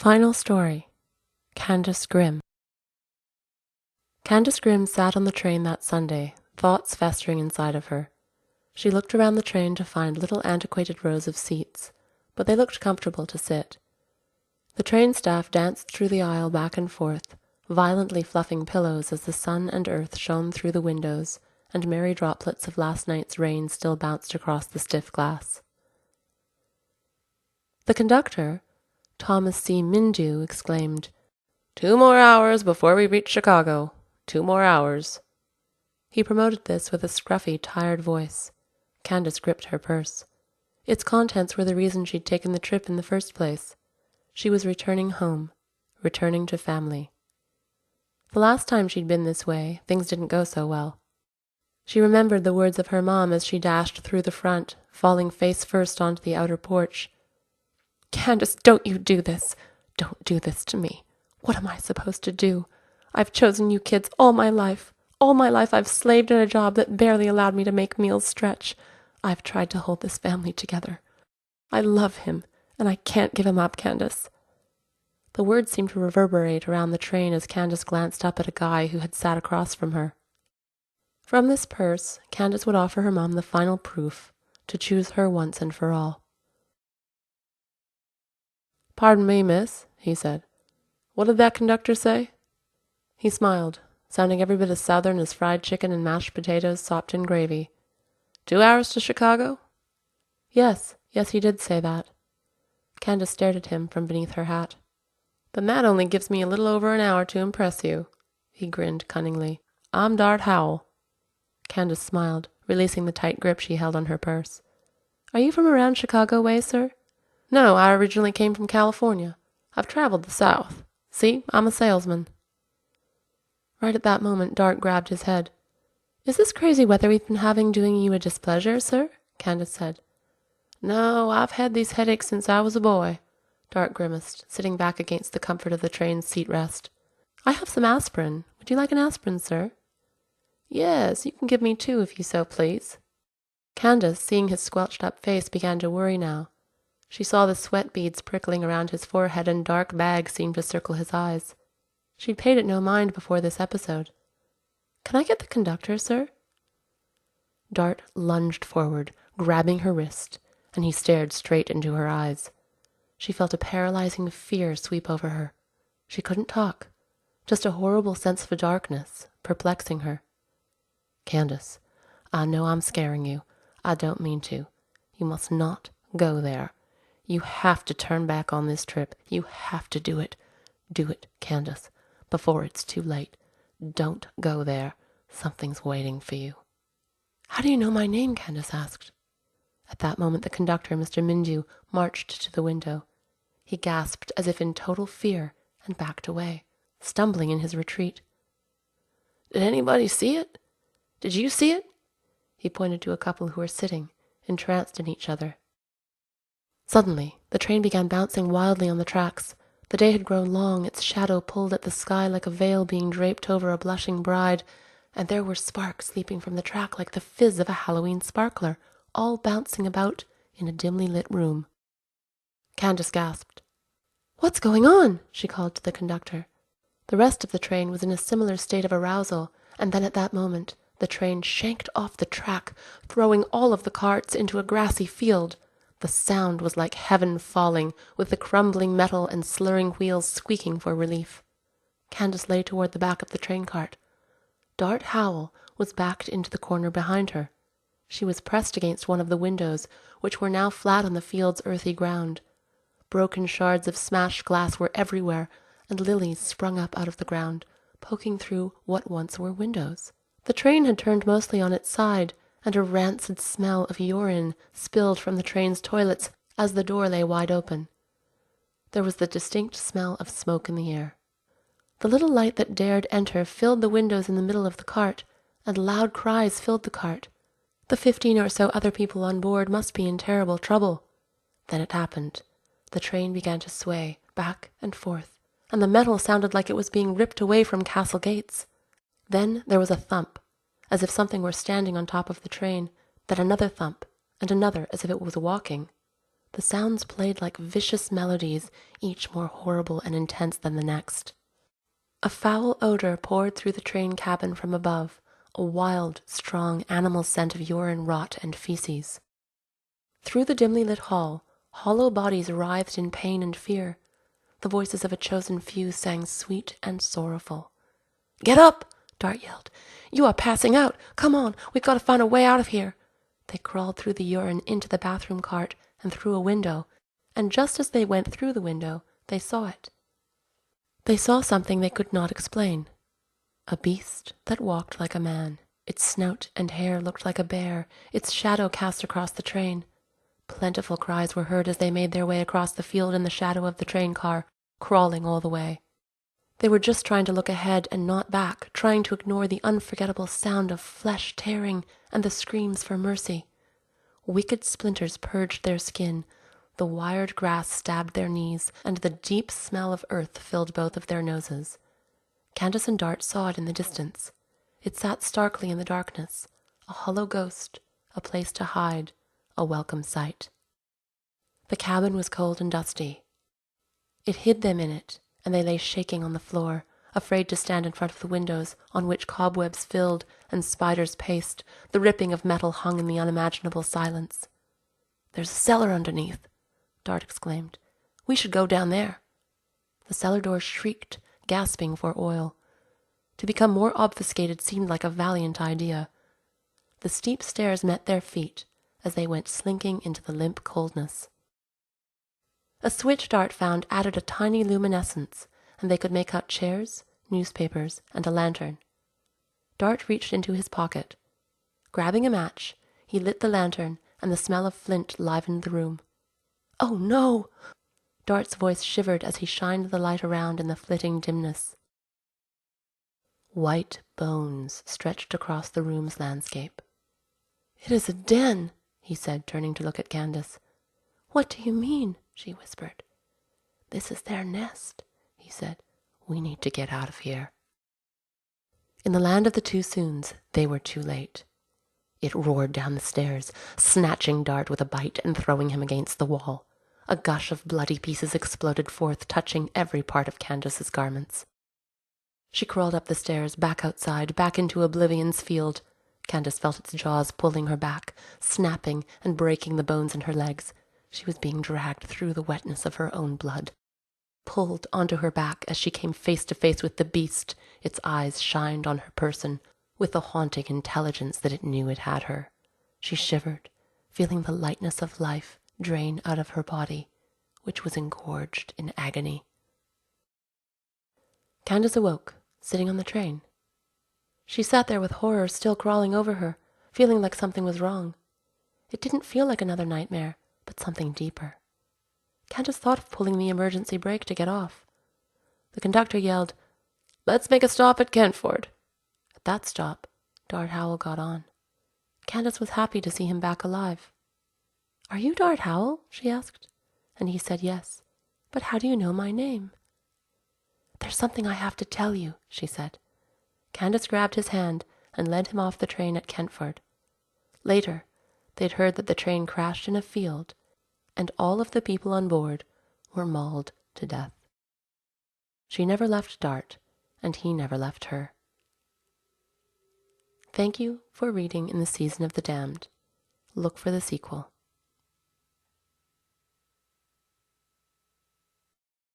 Final story. Candice Grim. Candice Grim sat on the train that Sunday, thoughts festering inside of her. She looked around the train to find little antiquated rows of seats, but they looked comfortable to sit. The train staff danced through the aisle back and forth, violently fluffing pillows as the sun and earth shone through the windows, and merry droplets of last night's rain still bounced across the stiff glass. The conductor, Thomas C. Mindew, exclaimed, "2 more hours before we reach Chicago. 2 more hours." He promoted this with a scruffy, tired voice. Candice gripped her purse. Its contents were the reason she'd taken the trip in the first place. She was returning home, returning to family. The last time she'd been this way, things didn't go so well. She remembered the words of her mom as she dashed through the front, falling face first onto the outer porch. "Candice, don't you do this. Don't do this to me. What am I supposed to do? I've chosen you kids all my life. All my life I've slaved in a job that barely allowed me to make meals stretch. I've tried to hold this family together. I love him, and I can't give him up, Candice." The words seemed to reverberate around the train as Candice glanced up at a guy who had sat across from her. From this purse, Candice would offer her mom the final proof, to choose her once and for all. "Pardon me, miss," he said. "What did that conductor say?" He smiled, sounding every bit as southern as fried chicken and mashed potatoes sopped in gravy. 2 hours to Chicago?" Yes, he did say that. Candice stared at him from beneath her hat. "Then that only gives me a little over an hour to impress you." He grinned cunningly. "I'm Dart Howell." Candice smiled, releasing the tight grip she held on her purse. "Are you from around Chicago way, sir?" "No, I originally came from California. I've traveled the South. See, I'm a salesman." Right at that moment, Dart grabbed his head. "Is this crazy weather we've been having doing you a displeasure, sir?" Candice said. "No, I've had these headaches since I was a boy," Dart grimaced, sitting back against the comfort of the train's seat rest. "I have some aspirin. Would you like an aspirin, sir?" "Yes, you can give me 2 if you so please." Candice, seeing his squelched-up face, began to worry now. She saw the sweat beads prickling around his forehead and dark bags seemed to circle his eyes. She'd paid it no mind before this episode. "Can I get the conductor, sir?" Dart lunged forward, grabbing her wrist, and he stared straight into her eyes. She felt a paralyzing fear sweep over her. She couldn't talk, just a horrible sense of darkness, perplexing her. "Candice, I know I'm scaring you. I don't mean to. You must not go there. You have to turn back on this trip. You have to do it. Do it, Candice, before it's too late. Don't go there. Something's waiting for you." "How do you know my name?" Candice asked. At that moment, the conductor, Mr. Mindew, marched to the window. He gasped as if in total fear and backed away, stumbling in his retreat. "Did anybody see it? Did you see it?" He pointed to a couple who were sitting, entranced in each other. Suddenly, the train began bouncing wildly on the tracks. The day had grown long, its shadow pulled at the sky like a veil being draped over a blushing bride, and there were sparks leaping from the track like the fizz of a Halloween sparkler, all bouncing about in a dimly lit room. Candice gasped. "What's going on?" she called to the conductor. The rest of the train was in a similar state of arousal, and then at that moment, the train shanked off the track, throwing all of the carts into a grassy field. The sound was like heaven falling, with the crumbling metal and slurring wheels squeaking for relief. Candice lay toward the back of the train cart. Dart Howell was backed into the corner behind her. She was pressed against one of the windows, which were now flat on the field's earthy ground. Broken shards of smashed glass were everywhere, and lilies sprung up out of the ground, poking through what once were windows. The train had turned mostly on its side, and a rancid smell of urine spilled from the train's toilets as the door lay wide open. There was the distinct smell of smoke in the air. The little light that dared enter filled the windows in the middle of the cart, and loud cries filled the cart. The 15 or so other people on board must be in terrible trouble. Then it happened. The train began to sway back and forth, and the metal sounded like it was being ripped away from castle gates. Then there was a thump, as if something were standing on top of the train, then another thump, and another as if it was walking. The sounds played like vicious melodies, each more horrible and intense than the next. A foul odor poured through the train cabin from above, a wild, strong animal scent of urine, rot, and feces. Through the dimly lit hall, hollow bodies writhed in pain and fear. The voices of a chosen few sang sweet and sorrowful. "Get up!" Dart yelled. "You are passing out! Come on, we've got to find a way out of here!" They crawled through the urine into the bathroom cart and through a window, and just as they went through the window, they saw it. They saw something they could not explain. A beast that walked like a man. Its snout and hair looked like a bear, its shadow cast across the train. Plentiful cries were heard as they made their way across the field in the shadow of the train car, crawling all the way. They were just trying to look ahead and not back, trying to ignore the unforgettable sound of flesh tearing and the screams for mercy. Wicked splinters purged their skin, the wired grass stabbed their knees, and the deep smell of earth filled both of their noses. Candice and Dart saw it in the distance. It sat starkly in the darkness, a hollow ghost, a place to hide, a welcome sight. The cabin was cold and dusty. It hid them in it, and they lay shaking on the floor, afraid to stand in front of the windows, on which cobwebs filled and spiders paced. The ripping of metal hung in the unimaginable silence. "There's a cellar underneath," Dart exclaimed. "We should go down there." The cellar door shrieked, gasping for oil. To become more obfuscated seemed like a valiant idea. The steep stairs met their feet as they went slinking into the limp coldness. A switch Dart found added a tiny luminescence, and they could make out chairs, newspapers, and a lantern. Dart reached into his pocket. Grabbing a match, he lit the lantern, and the smell of flint livened the room. "Oh, no!" Dart's voice shivered as he shined the light around in the flitting dimness. White bones stretched across the room's landscape. "It is a den," he said, turning to look at Candice. "What do you mean?" she whispered. "This is their nest," he said. "We need to get out of here." In the land of the too soons, they were too late. It roared down the stairs, snatching Dart with a bite and throwing him against the wall. A gush of bloody pieces exploded forth, touching every part of Candice's garments. She crawled up the stairs, back outside, back into Oblivion's field. Candice felt its jaws pulling her back, snapping and breaking the bones in her legs. She was being dragged through the wetness of her own blood. Pulled onto her back as she came face to face with the beast, its eyes shined on her person, with the haunting intelligence that it knew it had her. She shivered, feeling the lightness of life drain out of her body, which was engorged in agony. Candice awoke, sitting on the train. She sat there with horror still crawling over her, feeling like something was wrong. It didn't feel like another nightmare, but something deeper. Candice thought of pulling the emergency brake to get off. The conductor yelled, "Let's make a stop at Kentford." At that stop, Dart Howell got on. Candice was happy to see him back alive. "Are you Dart Howell?" she asked. And he said yes. "But how do you know my name?" "There's something I have to tell you," she said. Candice grabbed his hand and led him off the train at Kentford. Later, they'd heard that the train crashed in a field, and all of the people on board were mauled to death. She never left Dart, and he never left her. Thank you for reading in the Season of the Damned. Look for the sequel.